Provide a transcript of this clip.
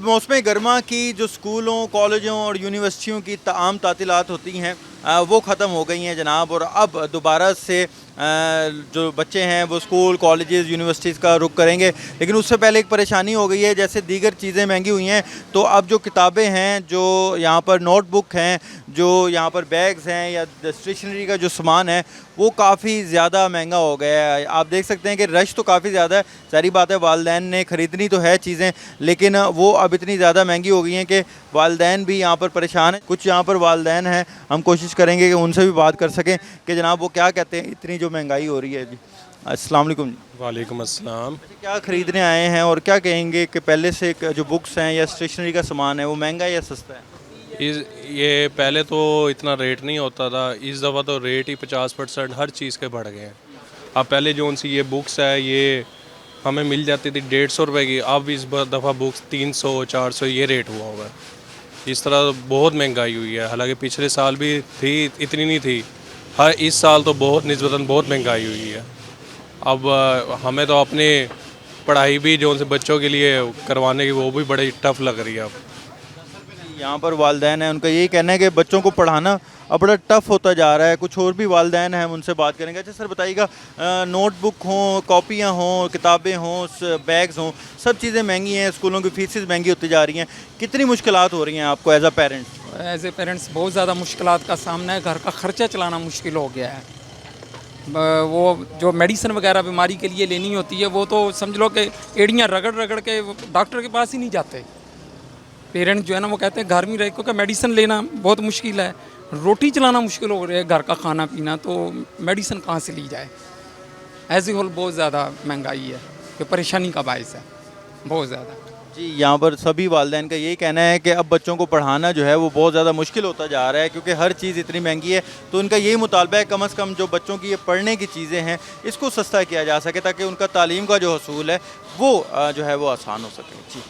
मौसम गर्मा की जो स्कूलों कॉलेजों और यूनिवर्सिटियों की आम तातीलात होती हैं वो ख़त्म हो गई हैं जनाब, और अब दोबारा से जो बच्चे हैं वो स्कूल कॉलेजेस यूनिवर्सिटीज़ का रुख करेंगे। लेकिन उससे पहले एक परेशानी हो गई है, जैसे दीगर चीज़ें महंगी हुई हैं तो अब जो किताबें हैं, जो यहाँ पर नोट बुक हैं, जो यहाँ पर बैग्स हैं या स्टेशनरी का जो सामान है वो काफ़ी ज़्यादा महंगा हो गया है। आप देख सकते हैं कि रश तो काफ़ी ज़्यादा है, सारी बात है, वालिदैन ने ख़रीदनी तो है चीज़ें, लेकिन वो अब इतनी ज़्यादा महंगी हो गई हैं कि वालिदैन भी यहाँ पर परेशान हैं। कुछ यहाँ पर वालिदैन हैं, हम कोशिश करेंगे कि उनसे भी बात कर सकें कि जनाब वो क्या कहते हैं इतनी जो महंगाई हो रही है। जी अस्सलाम वालेकुम जी। वालेकुम अस्सलाम। क्या ख़रीदने आए हैं और क्या कहेंगे कि पहले से जो बुक्स हैं या स्टेशनरी का सामान है वो महंगा है या सस्ता है? ये पहले तो इतना रेट नहीं होता था, इस दफ़ा तो रेट ही 50% हर चीज़ के बढ़ गए हैं। अब पहले जो सी ये बुक्स है ये हमें मिल जाती थी 150 रुपए की, अब इस दफ़ा बुक्स 300-400 ये रेट हुआ होगा। इस तरह बहुत महंगाई हुई है, हालांकि पिछले साल भी थी, इतनी नहीं थी। हर इस साल तो बहुत निस्बतन बहुत महंगाई हुई है। अब हमें तो अपनी पढ़ाई भी जो से बच्चों के लिए करवाने की वो भी बड़ी टफ लग रही है। अब यहाँ पर वालिदैन हैं, उनका यही कहना है कि बच्चों को पढ़ाना अब बड़ा टफ होता जा रहा है। कुछ और भी वालिदैन हैं, हम उनसे बात करेंगे। अच्छा सर बताइएगा, नोट बुक हों, कॉपियाँ हों, किताबें हों, बैग्स हों, सब चीज़ें महंगी हैं, स्कूलों की फीसेस महंगी होती जा रही हैं, कितनी मुश्किलात हो रही हैं आपको as a parents? As a parents बहुत ज़्यादा मुश्किलात का सामना है, घर का ख़र्चा चलाना मुश्किल हो गया है। वो जो मेडिसिन वगैरह बीमारी के लिए लेनी होती है वो तो समझ लो कि एड़ियाँ रगड़ रगड़ के डॉक्टर के पास ही नहीं जाते। पेरेंट्स जो है ना वो कहते हैं घर में रह, क्योंकि मेडिसिन लेना बहुत मुश्किल है, रोटी चलाना मुश्किल हो रही है, घर का खाना पीना, तो मेडिसिन कहाँ से ली जाए। एज ए होल बहुत ज़्यादा महंगाई है कि परेशानी का बायस है बहुत ज़्यादा। जी यहाँ पर सभी वालिदैन का यही कहना है कि अब बच्चों को पढ़ाना जो है वो बहुत ज़्यादा मुश्किल होता जा रहा है, क्योंकि हर चीज़ इतनी महंगी है। तो उनका यही मुतालबा है कम से कम जो बच्चों की ये पढ़ने की चीज़ें हैं इसको सस्ता किया जा सके, ताकि उनका तालीम का जो हसूल है वो जो है वो आसान हो सके। जी।